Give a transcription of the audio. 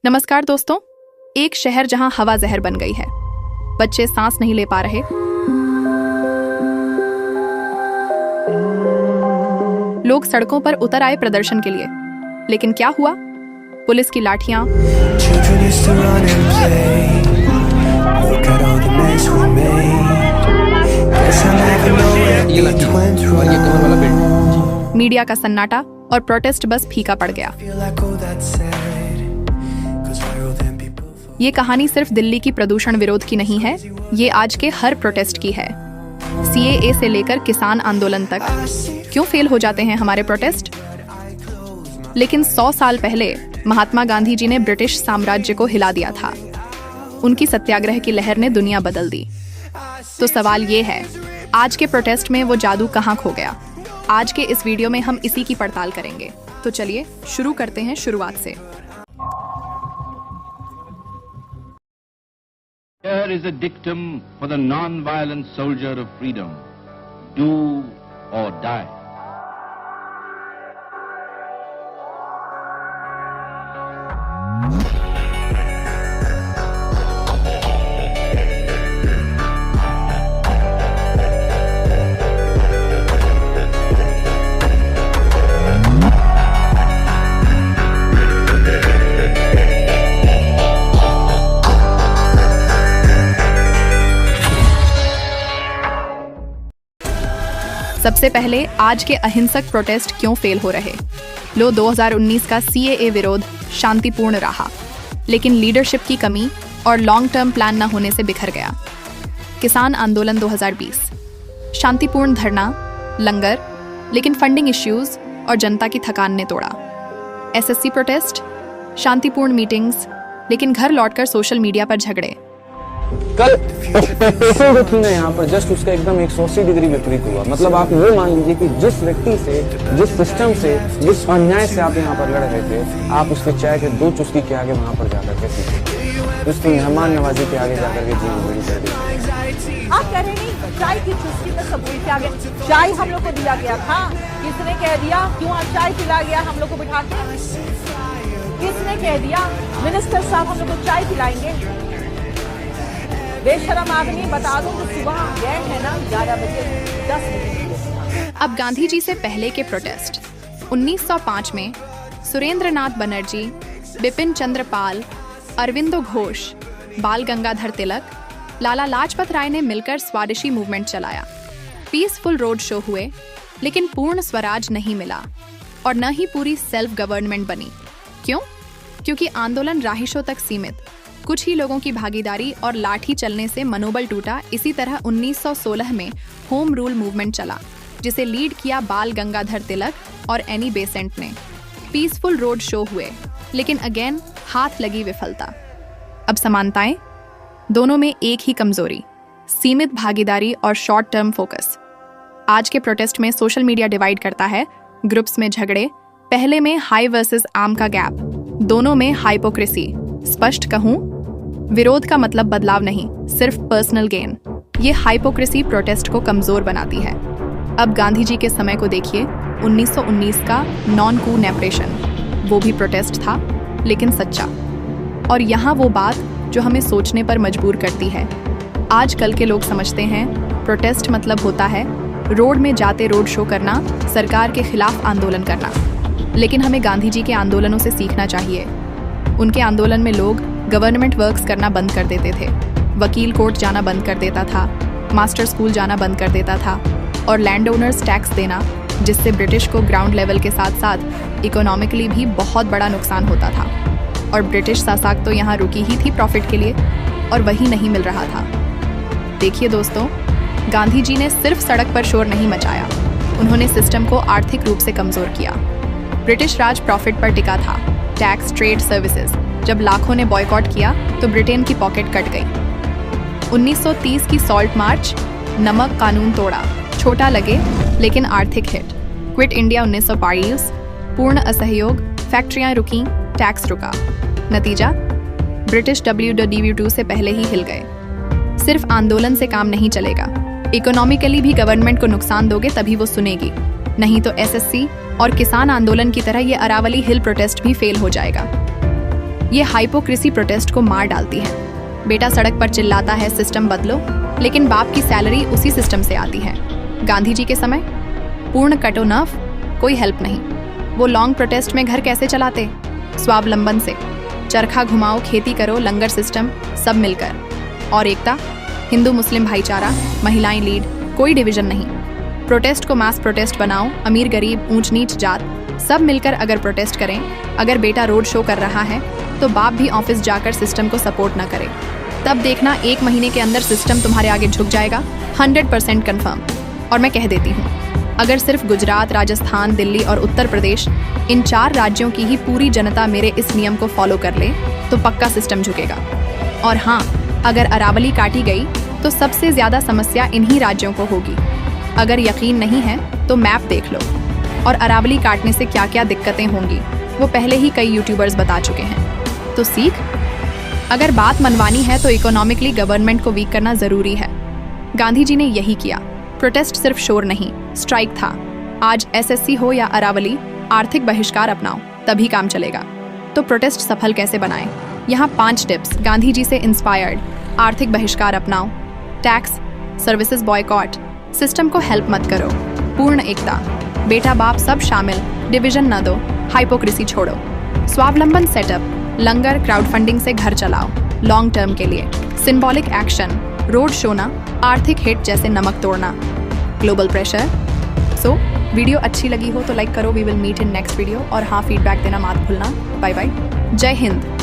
नमस्कार दोस्तों। एक शहर जहां हवा जहर बन गई है, बच्चे सांस नहीं ले पा रहे, लोग सड़कों पर उतर आए प्रदर्शन के लिए, लेकिन क्या हुआ? पुलिस की लाठियां, मीडिया का सन्नाटा और प्रोटेस्ट बस फीका पड़ गया। ये कहानी सिर्फ दिल्ली की प्रदूषण विरोध की नहीं है, ये आज के हर प्रोटेस्ट की है। सीएए से लेकर किसान आंदोलन तक क्यों फेल हो जाते हैं हमारे प्रोटेस्ट? लेकिन 100 साल पहले महात्मा गांधी जी ने ब्रिटिश साम्राज्य को हिला दिया था। उनकी सत्याग्रह की लहर ने दुनिया बदल दी। तो सवाल ये है, आज के प्रोटेस्ट में वो जादू कहाँ खो गया? आज के इस वीडियो में हम इसी की पड़ताल करेंगे। तो चलिए शुरू करते हैं शुरुआत से। Here is a dictum for the non-violent soldier of freedom. Do or die. सबसे पहले आज के अहिंसक प्रोटेस्ट क्यों फेल हो रहे? 2019 का सीएए विरोध शांतिपूर्ण रहा, लेकिन लीडरशिप की कमी और लॉन्ग टर्म प्लान न होने से बिखर गया। किसान आंदोलन 2020, शांतिपूर्ण धरना, लंगर, लेकिन फंडिंग इश्यूज और जनता की थकान ने तोड़ा। एसएससी प्रोटेस्ट, शांतिपूर्ण मीटिंग्स, लेकिन घर लौटकर सोशल मीडिया पर झगड़े। कल पेशेंट जो थी ना यहाँ पर, जस्ट उसका एकदम 180 डिग्री विपरीत हुआ। मतलब आप ये मान लीजिए कि जिस व्यक्ति से, जिस सिस्टम से, जिस अन्याय से आप यहाँ पर लड़ रहे थे, आप उसके चाय के 2 चुस्की के आगे वहाँ पर जाकर के पीछे उसकी मेहमान नवाजी के आगे जाकर के जीवन बड़ी कर दी। आप कह रहे नहीं, चाय की चुस्की तक सब के आगे चाय हम लोग को दिया गया था। किसने कह दिया? क्यों आप चाय पिला गया हम लोग को बिठा के? किसने कह दिया मिनिस्टर साहब हम लोग को चाय पिलाएंगे? बेशरम आदमी, बता दो कि सुबह गए हैं ना 11 बजे 10 बजे। अब गांधी जी से पहले के प्रोटेस्ट 1905 में सुरेंद्रनाथ बनर्जी, बिपिन चंद्र पाल, अरविंदो घोष, बाल गंगाधर तिलक, लाला लाजपत राय ने मिलकर स्वदेशी मूवमेंट चलाया। पीसफुल रोड शो हुए, लेकिन पूर्ण स्वराज नहीं मिला और न ही पूरी सेल्फ गवर्नमेंट बनी। क्यों? क्योंकि आंदोलन राहिशों तक सीमित, कुछ ही लोगों की भागीदारी और लाठी चलने से मनोबल टूटा। इसी तरह 1916 में होम रूल मूवमेंट चला, जिसे लीड किया बाल गंगाधर तिलक और एनी बेसेंट ने। पीसफुल रोड शो हुए, लेकिन अगेन हाथ लगी विफलता। अब समानताएं, दोनों में एक ही कमजोरी, सीमित भागीदारी और शॉर्ट टर्म फोकस। आज के प्रोटेस्ट में सोशल मीडिया डिवाइड करता है, ग्रुप्स में झगड़े, पहले में हाई वर्सेस आम का गैप, दोनों में हाइपोक्रेसी। स्पष्ट कहूं, विरोध का मतलब बदलाव नहीं, सिर्फ पर्सनल गेन। ये हाइपोक्रेसी प्रोटेस्ट को कमजोर बनाती है। अब गांधी जी के समय को देखिए, 1919 का नॉन कू नेपरेशन, वो भी प्रोटेस्ट था, लेकिन सच्चा। और यहाँ वो बात जो हमें सोचने पर मजबूर करती है। आजकल के लोग समझते हैं प्रोटेस्ट मतलब होता है रोड में जाते रोड शो करना, सरकार के खिलाफ आंदोलन करना। लेकिन हमें गांधी जी के आंदोलनों से सीखना चाहिए। उनके आंदोलन में लोग गवर्नमेंट वर्क्स करना बंद कर देते थे, वकील कोर्ट जाना बंद कर देता था, मास्टर स्कूल जाना बंद कर देता था, और लैंड ओनर्स टैक्स देना, जिससे ब्रिटिश को ग्राउंड लेवल के साथ साथ इकोनॉमिकली भी बहुत बड़ा नुकसान होता था। और ब्रिटिश शासक तो यहाँ रुकी ही थी प्रॉफिट के लिए, और वही नहीं मिल रहा था। देखिए दोस्तों, गांधी जी ने सिर्फ सड़क पर शोर नहीं मचाया, उन्होंने सिस्टम को आर्थिक रूप से कमजोर किया। ब्रिटिश राज प्रॉफिट पर टिका था, टैक्स, ट्रेड, सर्विसेज। जब लाखों ने बॉयकॉट किया तो ब्रिटेन की पॉकेट कट गई। 1930 की सॉल्ट मार्च, नमक कानून तोड़ा, छोटा लगे लेकिन आर्थिक हिट। क्विट इंडिया 1942, पूर्ण असहयोग, फैक्ट्रियां रुकीं, टैक्स रुका। नतीजा, ब्रिटिश WW2 से पहले ही हिल गए। सिर्फ आंदोलन से काम नहीं चलेगा, इकोनॉमिकली भी गवर्नमेंट को नुकसान दोगे तभी वो सुनेगी, नहीं तो एसएससी और किसान आंदोलन की तरह ये अरावली हिल प्रोटेस्ट भी फेल हो जाएगा। ये हाइपोक्रेसी प्रोटेस्ट को मार डालती है। बेटा सड़क पर चिल्लाता है सिस्टम बदलो, लेकिन बाप की सैलरी उसी सिस्टम से आती है। गांधी जी के समय पूर्ण कटोनफ, कोई हेल्प नहीं। वो लॉन्ग प्रोटेस्ट में घर कैसे चलाते? स्वावलंबन से। चरखा घुमाओ, खेती करो, लंगर सिस्टम, सब मिलकर। और एकता, हिंदू मुस्लिम भाईचारा, महिलाएं लीड, कोई डिवीजन नहीं। प्रोटेस्ट को मास प्रोटेस्ट बनाओ, अमीर गरीब ऊंच नीच जात सब मिलकर अगर प्रोटेस्ट करें। अगर बेटा रोड शो कर रहा है तो बाप भी ऑफिस जाकर सिस्टम को सपोर्ट ना करे। तब देखना 1 महीने के अंदर सिस्टम तुम्हारे आगे झुक जाएगा, 100% कन्फर्म। और मैं कह देती हूँ, अगर सिर्फ गुजरात, राजस्थान, दिल्ली और उत्तर प्रदेश, इन 4 राज्यों की ही पूरी जनता मेरे इस नियम को फॉलो कर ले तो पक्का सिस्टम झुकेगा। और हाँ, अगर अरावली काटी गई तो सबसे ज्यादा समस्या इन्हीं राज्यों को होगी। अगर यकीन नहीं है तो मैप देख लो। और अरावली काटने से क्या क्या दिक्कतें होंगी वो पहले ही कई यूट्यूबर्स बता चुके हैं। तो सीख, अगर बात मनवानी है तो इकोनॉमिकली गवर्नमेंट को वीक करना जरूरी है। गांधी जी ने यही किया। प्रोटेस्ट सिर्फ शोर नहीं, स्ट्राइक था। आज एसएससी हो या अरावली, आर्थिक बहिष्कार अपनाओ, तभी काम चलेगा। तो प्रोटेस्ट सफल कैसे बनाएं? यहाँ 5 टिप्स गांधी जी से इंस्पायर्ड। आर्थिक बहिष्कार अपनाओ, टैक्स, सर्विसेज बॉयकॉट, सिस्टम को हेल्प मत करो, पूर्ण एकता, बेटा बाप सब शामिल, डिवीजन न दो, हाइपोक्रेसी छोड़ो, स्वावलंबन सेटअप, लंगर, क्राउड फंडिंग से घर चलाओ लॉन्ग टर्म के लिए, सिंबॉलिक एक्शन, रोड शो ना, आर्थिक हिट जैसे नमक तोड़ना, ग्लोबल प्रेशर। सो वीडियो अच्छी लगी हो तो लाइक करो। We will meet in next video. और हाँ, फीडबैक देना मत भूलना। बाय बाय, जय हिंद।